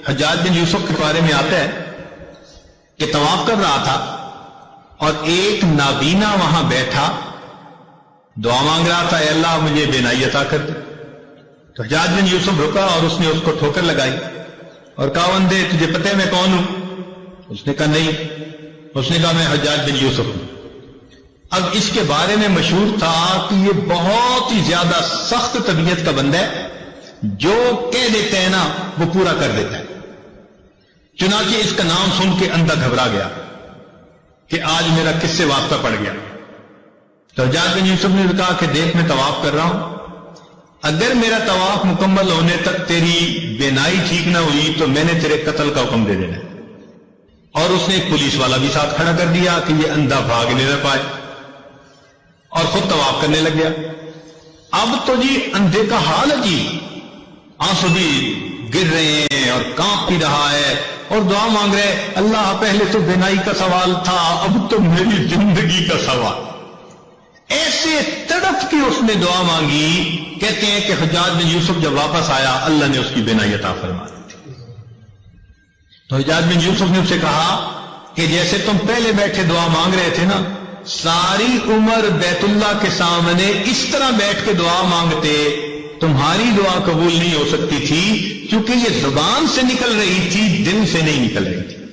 حجاج بن یوسف کے بارے میں آتا ہے کہ طواف کر رہا تھا اور ایک نابینا وہاں بیٹھا دعا مانگ رہا تھا، اے اللہ مجھے بینائی عطا کر دے۔ تو حجاج بن یوسف رکا اور اس نے اس کو ٹھوکر لگائی اور کہا بندے تجھے پتہ ہے میں کون ہوں؟ اس نے کہا نہیں۔ اس نے کہا میں حجاج بن یوسف ہوں۔ اب اس کے بارے میں مشہور تھا کہ یہ بہت ہی زیادہ سخت طبیعت کا بندہ ہے، جو کہہ دیتے ہیں نا وہ پورا کر دیتا ہے۔ چنانچہ اس کا نام سن کے اندھا گھبرا گیا کہ آج میرا کس سے واسطہ پڑ گیا۔ تو حجاج بن یوسف نے کہا کہ دیکھ میں طواف کر رہا ہوں، اگر میرا طواف مکمل ہونے تک تیری بینائی ٹھیک نہ ہوئی تو میں نے تیرے قتل کا حکم دے دینا ہے۔ اور اس نے ایک پولیس والا بھی ساتھ کھڑا کر دیا کہ یہ اندھا بھاگنے نہ پائے، اور خود طواف کرنے لگ گیا۔ اب تو جی اندھے کا حال عجیب، آنسو بھی گر رہے ہیں اور کانپ بھی رہا ہے اور دعا مانگ رہے، اللہ پہلے تو بینائی کا سوال تھا، اب تو میری زندگی کا سوال۔ ایسے تڑپ کے اس نے دعا مانگی۔ کہتے ہیں کہ حجاج بن یوسف جب واپس آیا اللہ نے اس کی بینائی عطا فرما دی۔ تو حجاج بن یوسف نے اسے کہا کہ جیسے تم پہلے بیٹھے دعا مانگ رہے تھے نا، ساری عمر بیت اللہ کے سامنے اس طرح بیٹھ کے دعا مانگتے، تمہاری دعا قبول نہیں ہو سکتی تھی، کیونکہ یہ زبان سے نکل رہی تھی، دل سے نہیں نکل رہی تھی۔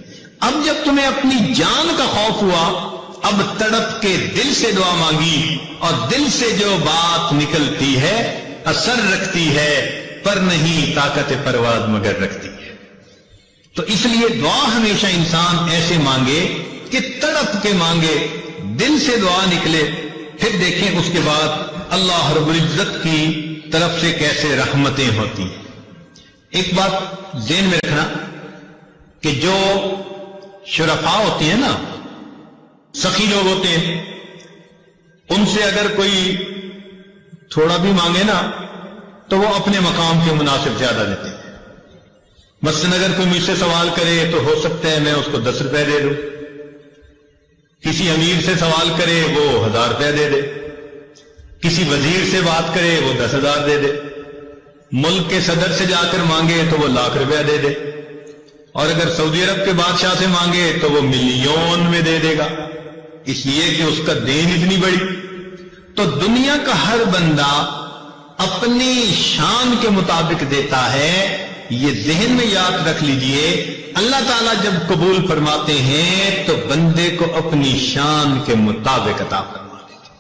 اب جب تمہیں اپنی جان کا خوف ہوا، اب تڑپ کے دل سے دعا مانگی، اور دل سے جو بات نکلتی ہے اثر رکھتی ہے، پر نہیں طاقت پرواز مگر رکھتی ہے۔ تو اس لیے دعا ہمیشہ انسان ایسے مانگے کہ تڑپ کے مانگے، دل سے دعا نکلے، پھر دیکھیں اس کے بعد اللہ رب العزت کی طرف سے کیسے رحمتیں ہوتی ہیں۔ ایک بات ذہن میں رکھنا کہ جو شرفاء ہوتے ہیں نا، سخی لوگ ہوتے ہیں، ان سے اگر کوئی تھوڑا بھی مانگے نا تو وہ اپنے مقام کے مناسب زیادہ دیتے ہیں۔ مثلاً اگر کوئی مجھ سے سوال کرے تو ہو سکتا ہے میں اس کو 10 روپے دے دوں، کسی امیر سے سوال کرے وہ 1000 روپے دے دے، کسی وزیر سے بات کرے وہ 10,000 دے دے، ملک کے صدر سے جا کر مانگے تو وہ 1,00,000 روپیہ دے دے، اور اگر سعودی عرب کے بادشاہ سے مانگے تو وہ ملین میں دے دے گا، اس لیے کہ اس کا دین اتنی بڑی۔ تو دنیا کا ہر بندہ اپنی شان کے مطابق دیتا ہے۔ یہ ذہن میں یاد رکھ لیجئے، اللہ تعالیٰ جب قبول فرماتے ہیں تو بندے کو اپنی شان کے مطابق عطا فرما دیتے ہیں۔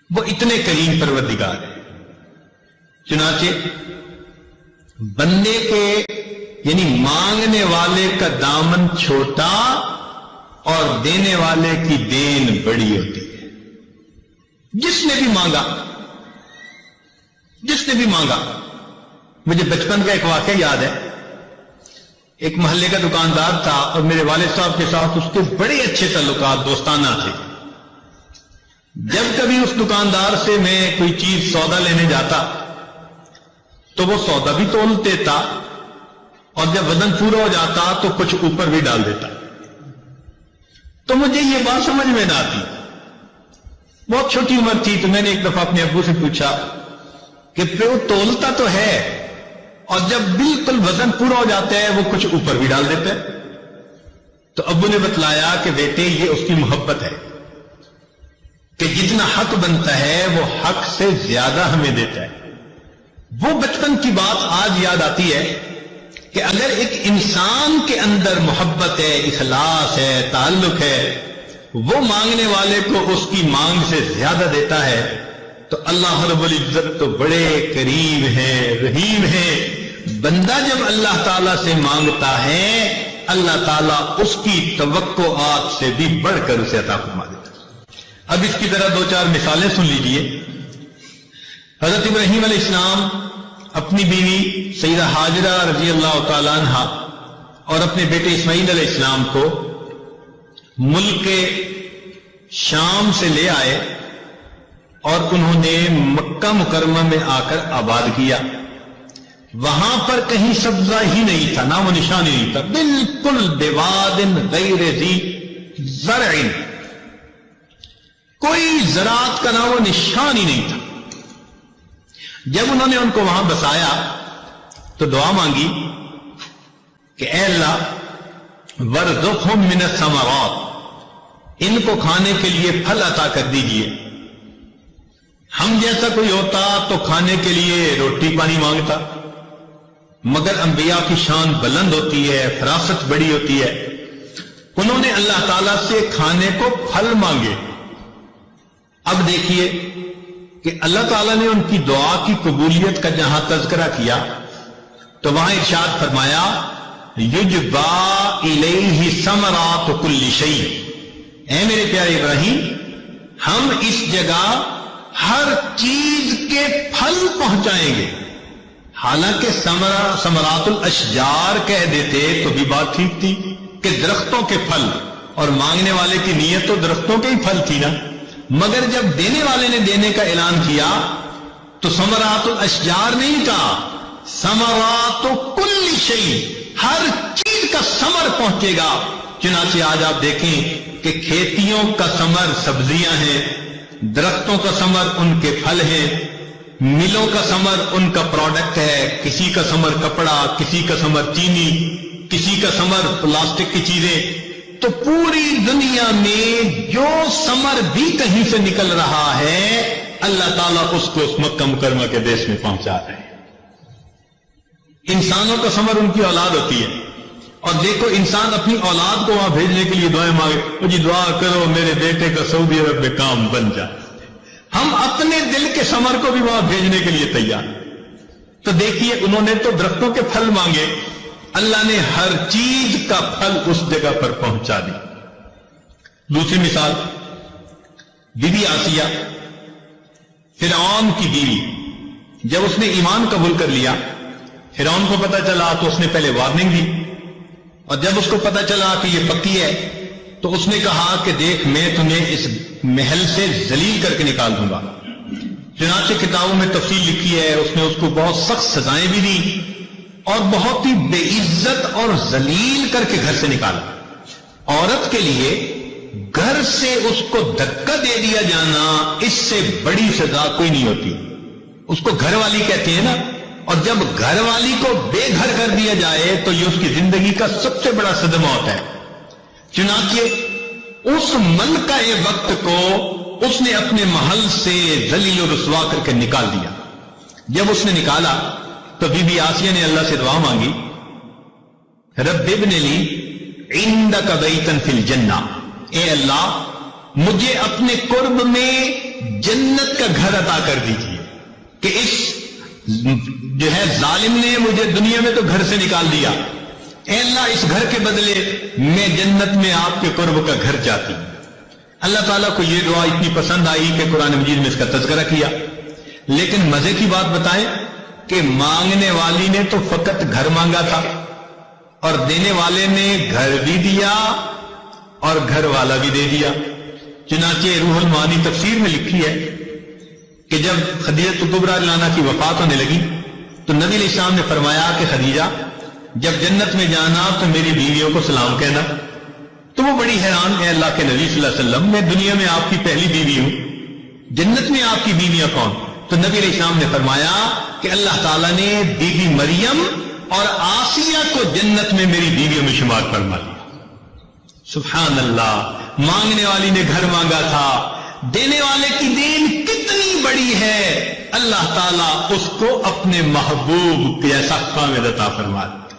وہ اتنے کریم پروردگار ہیں۔ چنانچہ بندے کے یعنی مانگنے والے کا دامن چھوٹا اور دینے والے کی دین بڑی ہوتی ہے۔ جس نے بھی مانگا، مجھے بچپن کا ایک واقعہ یاد ہے۔ ایک محلے کا دکاندار تھا اور میرے والد صاحب کے ساتھ اس کے بڑے اچھے تعلقات دوستانہ تھے۔ جب کبھی اس دکاندار سے میں کوئی چیز سودا لینے جاتا تو وہ سودا بھی تول دیتا، اور جب وزن پورا ہو جاتا تو کچھ اوپر بھی ڈال دیتا۔ تو مجھے یہ بات سمجھ میں نہ آتی، بہت چھوٹی عمر تھی، تو میں نے ایک دفعہ اپنے ابو سے پوچھا کہ وہ تولتا تو ہے اور جب بالکل وزن پورا ہو جاتا ہے وہ کچھ اوپر بھی ڈال دیتا ہے۔ تو ابو نے بتلایا کہ بیٹے یہ اس کی محبت ہے کہ جتنا حق بنتا ہے وہ حق سے زیادہ ہمیں دیتا ہے۔ وہ بچپن کی بات آج یاد آتی ہے کہ اگر ایک انسان کے اندر محبت ہے، اخلاص ہے، تعلق ہے، وہ مانگنے والے کو اس کی مانگ سے زیادہ دیتا ہے، تو اللہ رب العزت تو بڑے کریم ہیں، رحیم ہیں۔ بندہ جب اللہ تعالیٰ سے مانگتا ہے، اللہ تعالیٰ اس کی توقعات سے بھی بڑھ کر اسے عطا فرما دیتا ہے۔ اب اس کی طرح 2-4 مثالیں سن لیجئے۔ حضرت ابراہیم علیہ السلام اپنی بیوی سیدہ ہاجرہ رضی اللہ تعالیٰ عنہ اور اپنے بیٹے اسماعیل علیہ السلام کو ملک شام سے لے آئے اور انہوں نے مکہ مکرمہ میں آ کر آباد کیا۔ وہاں پر کہیں سبزہ ہی نہیں تھا، نام و نشان ہی نہیں تھا، بالکل بواد غیر ذی زرع، کوئی زراعت کا نام و نشان ہی نہیں تھا۔ جب انہوں نے ان کو وہاں بسایا تو دعا مانگی کہ اے اللہ ورزقہم من الثمرات، ان کو کھانے کے لیے پھل عطا کر دیجئے۔ ہم جیسا کوئی ہوتا تو کھانے کے لیے روٹی پانی مانگتا، مگر انبیاء کی شان بلند ہوتی ہے، فراست بڑی ہوتی ہے، انہوں نے اللہ تعالیٰ سے کھانے کو پھل مانگے۔ اب دیکھیے کہ اللہ تعالیٰ نے ان کی دعا کی قبولیت کا جہاں تذکرہ کیا تو وہاں ارشاد فرمایا یجبا الیہ ثمرات کل شیء، اے میرے پیارے ابراہیم، ہم اس جگہ ہر چیز کے پھل پہنچائیں گے۔ حالانکہ ثمرات الاشجار کہہ دیتے تو بھی بات ٹھیک تھی کہ درختوں کے پھل، اور مانگنے والے کی نیت تو درختوں کے ہی پھل تھی نا، مگر جب دینے والے نے دینے کا اعلان کیا تو ثمرات الاشجار نہیں کہا، ثمرات کل شیء، ہر چیز کا ثمر پہنچے گا۔ چنانچہ آج آپ دیکھیں کہ کھیتیوں کا ثمر سبزیاں ہیں، درختوں کا ثمر ان کے پھل ہیں، ملوں کا ثمر ان کا پروڈکٹ ہے، کسی کا ثمر کپڑا، کسی کا ثمر چینی، کسی کا ثمر پلاسٹک کی چیزیں۔ تو پوری دنیا میں جو ثمر بھی کہیں سے نکل رہا ہے اللہ تعالیٰ اس کو اس مکہ مکرمہ کے دیش میں پہنچا رہے ہیں۔ انسانوں کا ثمر ان کی اولاد ہوتی ہے، اور دیکھو انسان اپنی اولاد کو وہاں بھیجنے کے لیے دعائیں مانگے، جی دعا کرو میرے بیٹے کا سعودی عرب میں کام بن جائے۔ ہم اپنے دل کے ثمر کو بھی وہاں بھیجنے کے لیے تیار۔ تو دیکھیے انہوں نے تو درختوں کے پھل مانگے، اللہ نے ہر چیز کا پھل اس جگہ پر پہنچا دی۔ دوسری مثال، بی بی آسیہ، فرعون کی بیوی، جب اس نے ایمان قبول کر لیا، فرعون کو پتا چلا تو اس نے پہلے وارننگ دی، اور جب اس کو پتا چلا کہ یہ پکی ہے تو اس نے کہا کہ دیکھ میں تمہیں اس محل سے ذلیل کر کے نکال دوں گا۔ چنانچہ کتابوں میں تفصیل لکھی ہے، اس نے اس کو بہت سخت سزائیں بھی دی اور بہت ہی بے عزت اور ذلیل کر کے گھر سے نکالا۔ عورت کے لیے گھر سے اس کو دھکا دے دیا جانا اس سے بڑی سزا کوئی نہیں ہوتی، اس کو گھر والی کہتے ہیں نا، اور جب گھر والی کو بے گھر کر دیا جائے تو یہ اس کی زندگی کا سب سے بڑا صدمہ ہوتا ہے۔ چنانچہ اس ملکہ وقت کو اس نے اپنے محل سے ذلیل و رسوا کر کے نکال دیا۔ جب اس نے نکالا تو بی بی آسیہ نے اللہ سے دعا مانگی، رب ابن لی عندک بیتا فی الجنہ، اے اللہ مجھے اپنے قرب میں جنت کا گھر عطا کر دیجیے، کہ اس جو ہے ظالم نے مجھے دنیا میں تو گھر سے نکال دیا، اے اللہ اس گھر کے بدلے میں جنت میں آپ کے قرب کا گھر چاہتی ہوں۔ اللہ تعالیٰ کو یہ دعا اتنی پسند آئی کہ قرآن مجید میں اس کا تذکرہ کیا۔ لیکن مزے کی بات بتائیں کہ مانگنے والی نے تو فقط گھر مانگا تھا، اور دینے والے نے گھر بھی دیا اور گھر والا بھی دے دیا۔ چنانچہ روح المعانی تفسیر میں لکھی ہے کہ جب خدیجہ کبریٰ رضی اللہ عنہا کی وفات ہونے لگی تو نبی علیہ السلام نے فرمایا کہ خدیجہ جب جنت میں جانا تو میری بیویوں کو سلام کہنا۔ تو وہ بڑی حیران، اے اللہ کے نبی صلی اللہ علیہ وسلم، میں دنیا میں آپ کی پہلی بیوی ہوں، جنت میں آپ کی بیویاں کون؟ تو نبی علیہ السلام نے فرمایا کہ اللہ تعالیٰ نے بی بی مریم اور آسیہ کو جنت میں میری بیویوں میں شمار فرما لیا۔ سبحان اللہ، مانگنے والی نے گھر مانگا تھا، دینے والے کی دین کتنی بڑی ہے، اللہ تعالیٰ اس کو اپنے محبوب جیسا خامد عطا فرما دیا۔